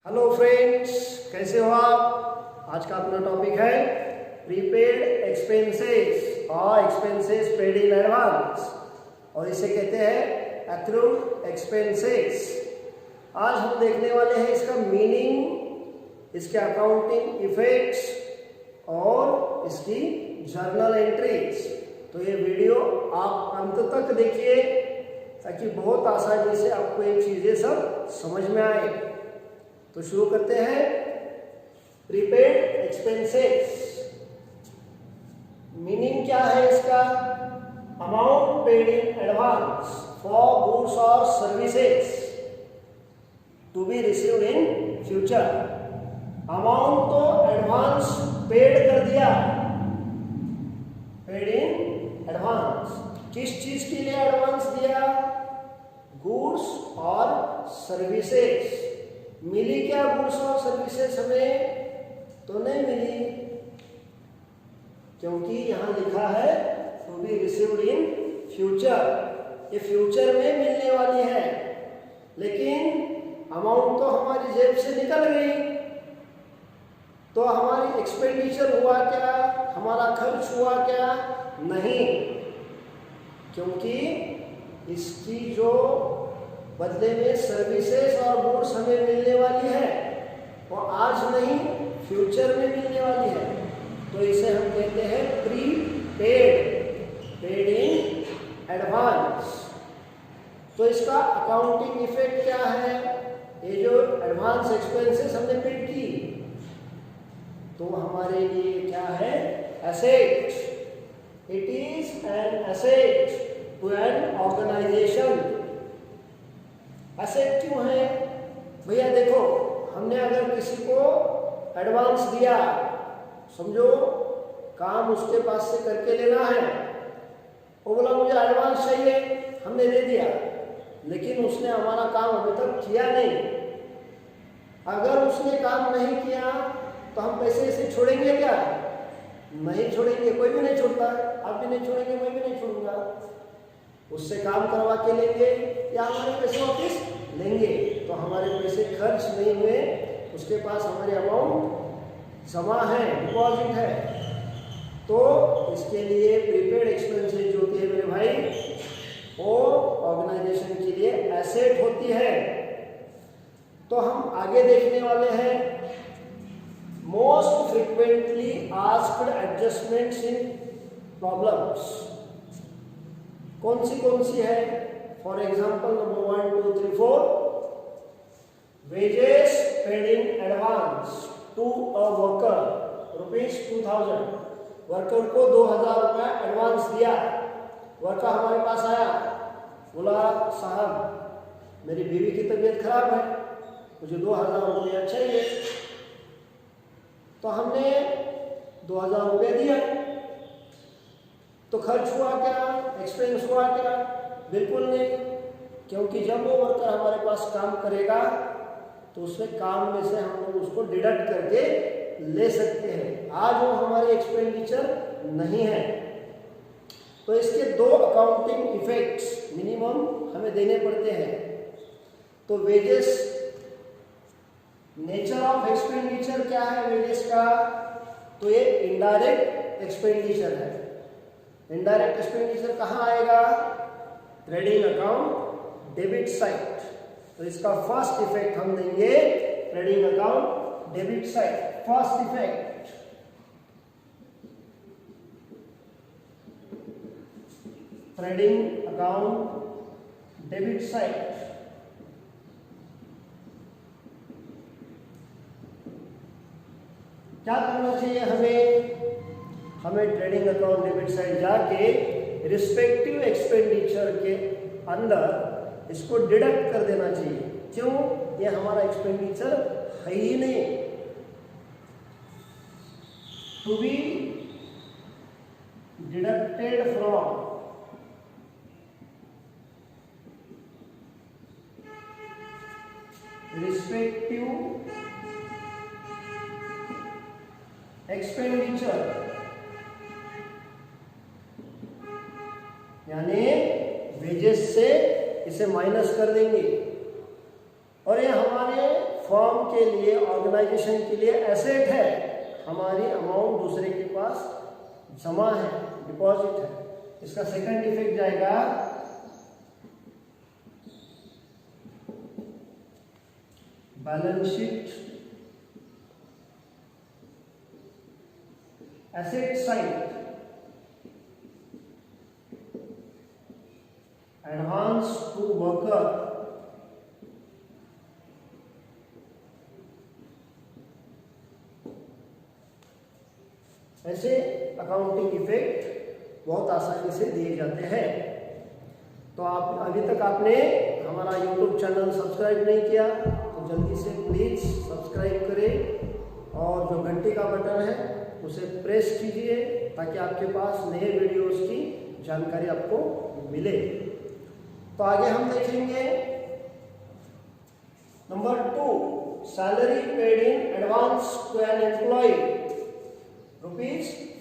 Hello friends, कैसे हो आप। आज का अपना टॉपिक है प्रीपेड एक्सपेंसेस और एक्सपेंसेस पेड इन एडवांस, और इसे कहते हैं एक्रूड एक्सपेंसेस। आज हम देखने वाले हैं इसका मीनिंग, इसके अकाउंटिंग इफेक्ट्स और इसकी जर्नल एंट्रीज। तो ये वीडियो आप अंत तक देखिए ताकि बहुत आसानी से आपको ये चीजें सब समझ में आए। तो शुरू करते हैं। प्रीपेड एक्सपेंसेस मीनिंग क्या है इसका? Amount paid in advance for goods और services to be received in future. Amount तो एडवांस पेड कर दिया, पेड इन एडवांस। किस चीज के लिए एडवांस दिया? गुड्स और सर्विसेज। मिली क्या गुड्स और सर्विसेज हमें? तो नहीं मिली, क्योंकि यहां लिखा है to be received in future. ये फ्यूचर में मिलने वाली है, लेकिन अमाउंट तो हमारी जेब से निकल गई। तो हमारी एक्सपेंडिचर हुआ क्या? हमारा खर्च हुआ क्या? नहीं, क्योंकि इसकी जो बदले में सर्विसेज और गुड्स हमें मिलने वाली है वो आज नहीं, फ्यूचर में मिलने वाली है। तो इसे हम कहते हैं प्रीपेड, पेड इन एडवांस। तो इसका अकाउंटिंग इफेक्ट क्या है? ये जो एडवांस एक्सपेंसेस हमने पेड की तो हमारे लिए क्या है? Asset. It is an asset to an organisation. Asset क्यों है भैया? देखो, हमने अगर किसी को एडवांस दिया, समझो काम उसके पास से करके लेना है, वो बोला मुझे एडवांस चाहिए, हमने दे दिया, लेकिन उसने हमारा काम अभी तक किया नहीं। अगर उसने काम नहीं किया तो हम पैसे इसे छोड़ेंगे क्या? नहीं छोड़ेंगे, कोई भी नहीं छोड़ता। आप भी नहीं छोड़ेंगे, मैं भी नहीं छोड़ूंगा। उससे काम करवा के लेंगे या हमारे पैसे वापस लेंगे। तो हमारे पैसे खर्च नहीं हुए, उसके पास हमारी अमाउंट जमा है, डिपॉजिट है। तो इसके लिए प्रीपेड एक्सपेंसेस जो होती है मेरे भाई, वो ऑर्गेनाइजेशन के लिए एसेट होती है। तो हम आगे देखने वाले हैं most frequently asked adjustments in problems. कौन सी है? For example number 1, 2, 3, 4 wages paid in advance to a worker ₹2000। Worker को 2000 रुपया एडवांस दिया। वर्कर हमारे पास आया, बोला साहब मेरी बीवी की तबीयत खराब है, मुझे 2000 रुपया चाहिए। तो हमने 2000 रुपया दिया। तो खर्च हुआ क्या? एक्सपेंस हुआ क्या? बिल्कुल नहीं, क्योंकि जब वो वर्कर हमारे पास काम करेगा तो उसमें काम में से हम लोग उसको डिडक्ट करके ले सकते हैं। आज वो हमारी एक्सपेंडिचर नहीं है। तो इसके दो अकाउंटिंग इफेक्ट्स मिनिमम हमें देने पड़ते हैं। तो वेजेस, नेचर ऑफ एक्सपेंडिचर क्या है वेजेस का? तो ये इनडायरेक्ट एक्सपेंडिचर है। इनडायरेक्ट एक्सपेंडिचर कहाँ आएगा? Trading account debit side. तो इसका फर्स्ट इफेक्ट हम देंगे trading account debit side. First effect, trading account debit side. क्या करना चाहिए हमें ट्रेडिंग अकाउंट डेबिट साइड जाके रिस्पेक्टिव एक्सपेंडिचर के अंदर इसको डिडक्ट कर देना चाहिए। क्यों? ये हमारा एक्सपेंडिचर है ही नहीं। To be deducted from respective expenditure, यानी वेजेस से इसे माइनस कर देंगे और ये हमारे फर्म के के लिए, ऑर्गेनाइजेशन के लिए एसेट है, हमारी अमाउंट दूसरे के पास जमा है, डिपॉजिट है। इसका सेकंड इफेक्ट जाएगा balance sheet asset side, advance to worker, ऐसे अकाउंटिंग इफेक्ट बहुत आसानी से दिए जाते हैं। तो आप अभी तक आपने हमारा यूट्यूब चैनल सब्सक्राइब नहीं किया तो जल्दी से प्लीज़ सब्सक्राइब करें और जो घंटी का बटन है उसे प्रेस कीजिए ताकि आपके पास नए वीडियोस की जानकारी आपको मिले। तो आगे हम देखेंगे number 2, salary paid in advance to an employee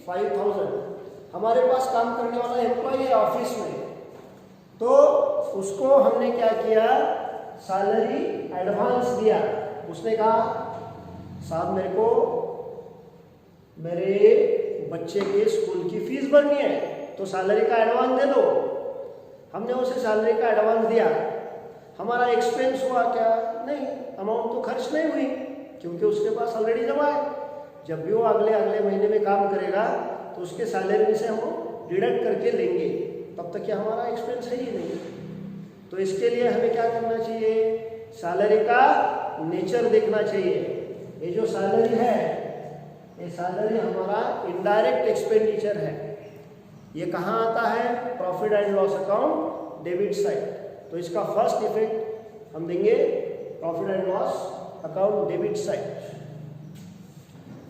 ₹5000। हमारे पास काम करने वाला एम्प्लॉय है ऑफिस में, तो उसको हमने क्या किया, सैलरी एडवांस दिया। उसने कहा साहब मेरे को मेरे बच्चे के स्कूल की फीस भरनी है तो सैलरी का एडवांस दे दो। हमने उसे सैलरी का एडवांस दिया। हमारा एक्सपेंस हुआ क्या? नहीं, अमाउंट तो खर्च नहीं हुई क्योंकि उसके पास ऑलरेडी जमा है। जब भी वो अगले महीने में काम करेगा तो उसके सैलरी में से हम डिडक्ट करके लेंगे, तब तक क्या हमारा एक्सपेंस है ही नहीं। तो इसके लिए हमें क्या करना चाहिए, सैलरी का नेचर देखना चाहिए। ये जो सैलरी है, ये सैलरी हमारा इनडायरेक्ट एक्सपेंडिचर है। ये कहाँ आता है? Profit and loss account debit side. तो इसका फर्स्ट इफेक्ट हम देंगे profit and loss account debit side.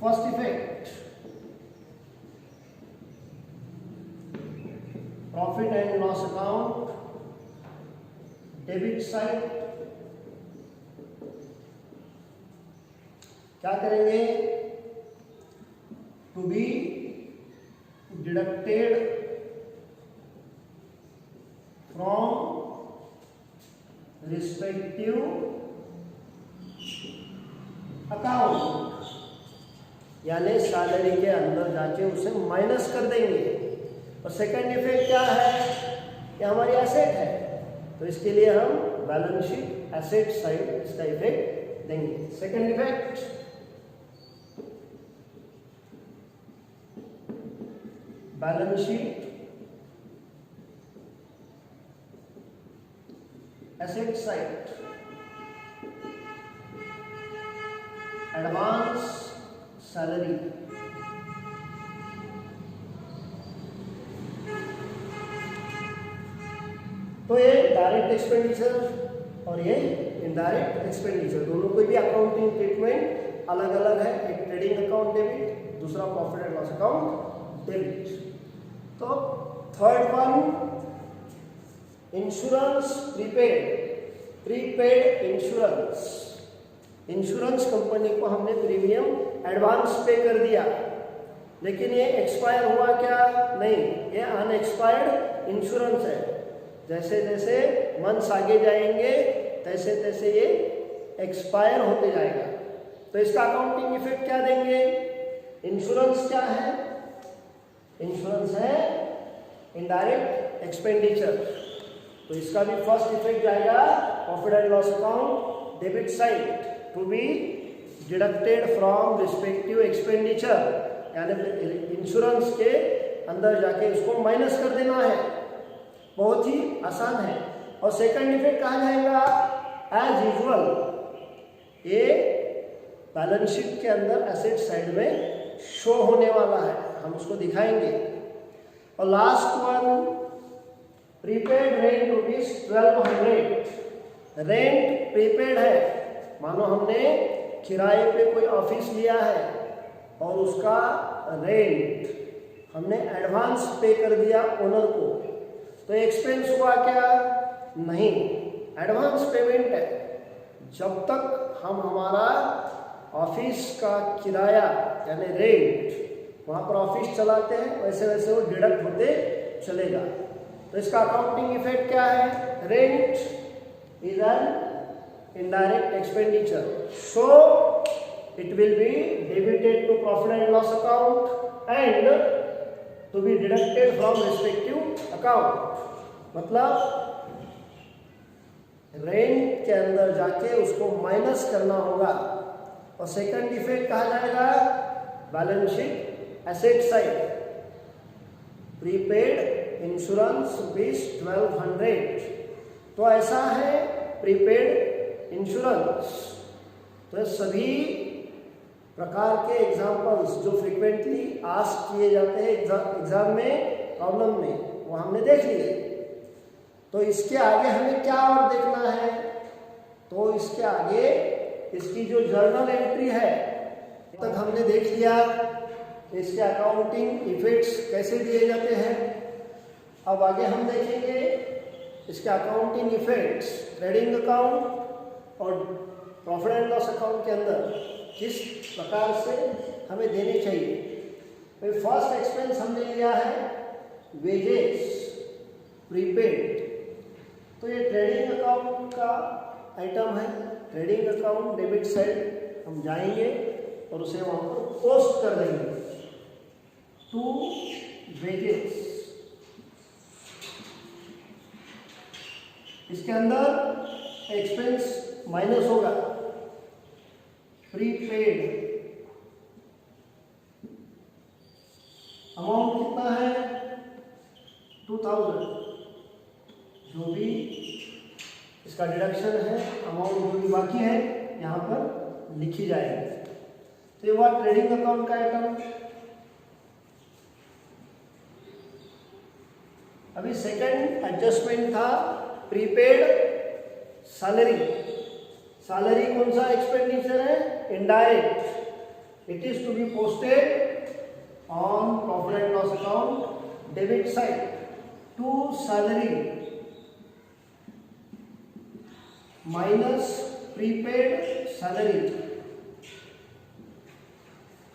First effect profit and loss account debit side. क्या करेंगे? To be deducted from respective account, यानी सैलरी के अंदर जाके उसे माइनस कर देंगे। और सेकंड इफेक्ट क्या है? कि हमारी एसेट है, तो इसके लिए हम बैलेंस शीट एसेट साइड इसका इफेक्ट देंगे। Second effect balance sheet asset side advance salary. तो ये डायरेक्ट एक्सपेंडिचर और ये इनडायरेक्ट एक्सपेंडिचर, दोनों कोई भी अकाउंटिंग ट्रीटमेंट अलग अलग है। एक ट्रेडिंग अकाउंट डेबिट, दूसरा profit and loss account debit. तो third one, insurance prepaid insurance. Insurance company को हमने प्रीमियम एडवांस पे कर दिया, लेकिन ये एक्सपायर हुआ क्या? नहीं, ये अनएक्सपायर्ड इंश्योरेंस है। जैसे जैसे मंथ्स आगे जाएंगे तैसे तैसे ये एक्सपायर होते जाएगा। तो इसका अकाउंटिंग इफेक्ट क्या देंगे? इंश्योरेंस क्या है? इंश्योरेंस है इनडायरेक्ट एक्सपेंडिचर। तो इसका भी फर्स्ट इफेक्ट जाएगा profit and loss account debit side, to be deducted from respective expenditure, यानी इंश्योरेंस के अंदर जाके उसको माइनस कर देना है। बहुत ही आसान है। और सेकंड इफेक्ट कहा जाएगा एज यूजुअल, ये बैलेंस शीट के अंदर एसेट साइड में शो होने वाला है, हम उसको दिखाएंगे। और last one, prepaid rent ₹1200। Rent prepaid है, मानो हमने किराए पे कोई ऑफिस लिया है और उसका रेंट हमने एडवांस पे कर दिया ओनर को, तो एक्सपेंस हुआ क्या? नहीं, एडवांस पेमेंट है। जब तक हम हमारा ऑफिस का किराया यानी रेंट वहाँ पर ऑफिस चलाते हैं वैसे वैसे वो डिडक्ट होते चलेगा। तो इसका अकाउंटिंग इफेक्ट क्या है? Rent is an indirect expenditure. So it will be debited to profit and loss account and to be deducted from respective account. मतलब रेंट के अंदर जाके उसको माइनस करना होगा। और सेकंड इफेक्ट कहा जाएगा balance sheet asset side, prepaid insurance ₹1200। तो ऐसा है प्रीपेड इंश्योरेंस। तो सभी प्रकार के एग्जाम्पल्स जो फ्रीक्वेंटली आस्क किए जाते हैं एग्जाम में, प्रॉब्लम में, वो हमने देख लिए। तो इसके आगे हमें क्या और देखना है? तो इसके आगे इसकी जो जर्नल एंट्री है तक हमने देख लिया, इसके अकाउंटिंग इफेक्ट्स कैसे दिए जाते हैं। अब आगे हम देखेंगे इसके अकाउंटिंग इफेक्ट्स ट्रेडिंग अकाउंट और प्रॉफिट एंड लॉस अकाउंट के अंदर किस प्रकार से हमें देने चाहिए। तो फर्स्ट एक्सपेंस हमने लिया है वेजेस प्रीपेड। तो ये ट्रेडिंग अकाउंट का आइटम है। ट्रेडिंग अकाउंट डेबिट साइड हम जाएंगे और उसे वहां पर पोस्ट कर देंगे टू वेजेस। इसके अंदर एक्सपेंस माइनस होगा प्रीपेड। अमाउंट कितना है 2000। जो भी इसका डिडक्शन है, अमाउंट जो भी बाकी है यहाँ पर लिखी जाएगी। तो ये हुआ ट्रेडिंग अकाउंट का आइटम। अभी सेकंड एडजस्टमेंट था प्रीपेड सैलरी। सैलरी कौन सा एक्सपेंडिचर है? Indirect. It is to be posted on profit and loss account debit side to salary minus prepaid salary.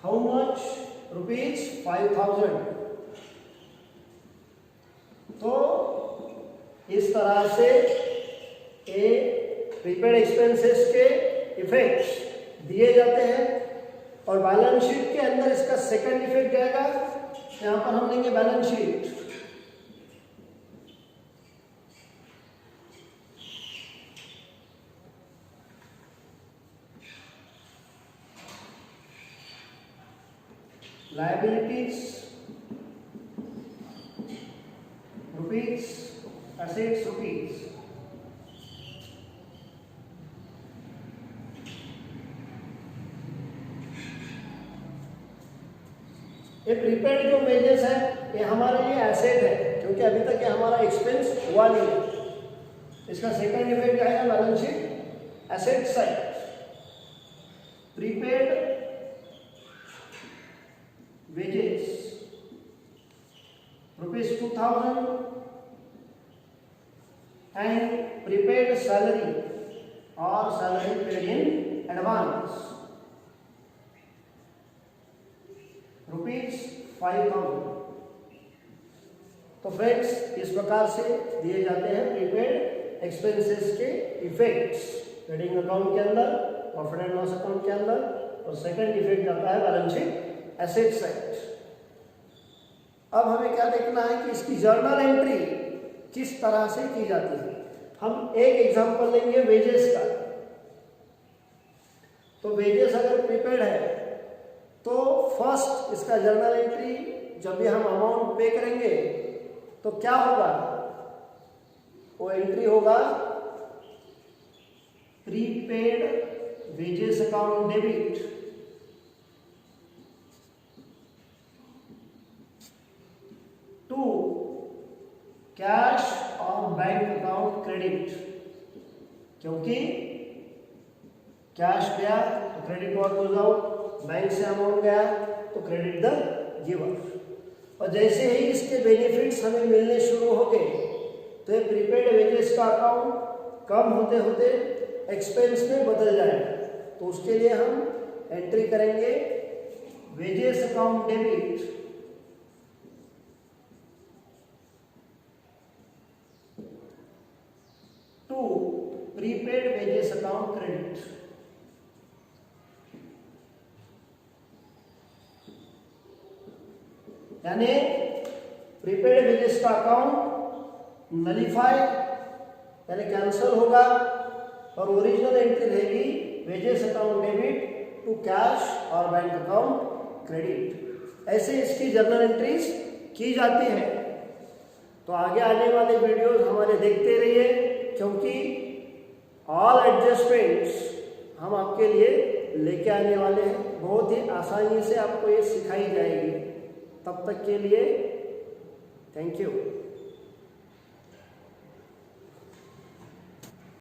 How much? Rupees 5000। तो इस तरह से ये प्रीपेड एक्सपेंसेस के इफेक्ट्स दिए जाते हैं। और बैलेंस शीट के अंदर इसका सेकंड इफेक्ट जाएगा। यहाँ पर हम लेंगे balance sheet. liabilities rupees, assets rupees। ये प्रीपेड जो वेजेस है ये हमारे लिए एसेट है, क्योंकि अभी तक ये हमारा एक्सपेंस हुआ नहीं है। इसका सेकंड इफेक्ट आएगा balance sheet asset side. Prepaid wages ₹2000 and prepaid salary or salary paid in advance ₹5000। तो फ्रेंड्स इस प्रकार से दिए जाते हैं प्रीपेड एक्सपेंसेस के इफेक्ट्स ट्रेडिंग अकाउंट के अंदर, प्रॉफिट एंड लॉस अकाउंट के अंदर। और सेकंड इफेक्ट आता है बैलेंस शीट एसेट साइड। अब हमें क्या देखना है कि इसकी जर्नल एंट्री किस तरह से की जाती है। हम एक एग्जांपल लेंगे वेजेस का। तो वेजेस अगर प्रीपेड है तो फर्स्ट इसका जर्नल एंट्री जब भी हम अमाउंट पे करेंगे तो क्या होगा? वो एंट्री होगा prepaid wages account debit to cash और बैंक अकाउंट क्रेडिट। क्योंकि कैश गया तो credit what goes out, bank से अमाउंट गया तो क्रेडिट द गिवर। और जैसे ही इसके बेनिफिट्स हमें मिलने शुरू हो गए तो ये प्रीपेड वेजेस का अकाउंट कम होते होते एक्सपेंस में बदल जाएगा। तो उसके लिए हम एंट्री करेंगे wages account debit to prepaid wages account यानी प्रीपेड वेजेस का अकाउंट नलीफाई यानी कैंसिल होगा और ओरिजिनल एंट्री रहेगी wages account debit to cash और बैंक अकाउंट क्रेडिट। ऐसे इसकी जर्नल एंट्रीज की जाती है। तो आगे आने वाले वीडियोस हमारे देखते रहिए, क्योंकि ऑल एडजस्टमेंट्स हम आपके लिए लेके आने वाले हैं। बहुत ही आसानी से आपको ये सिखाई जाएगी। तब तक के लिए थैंक यू।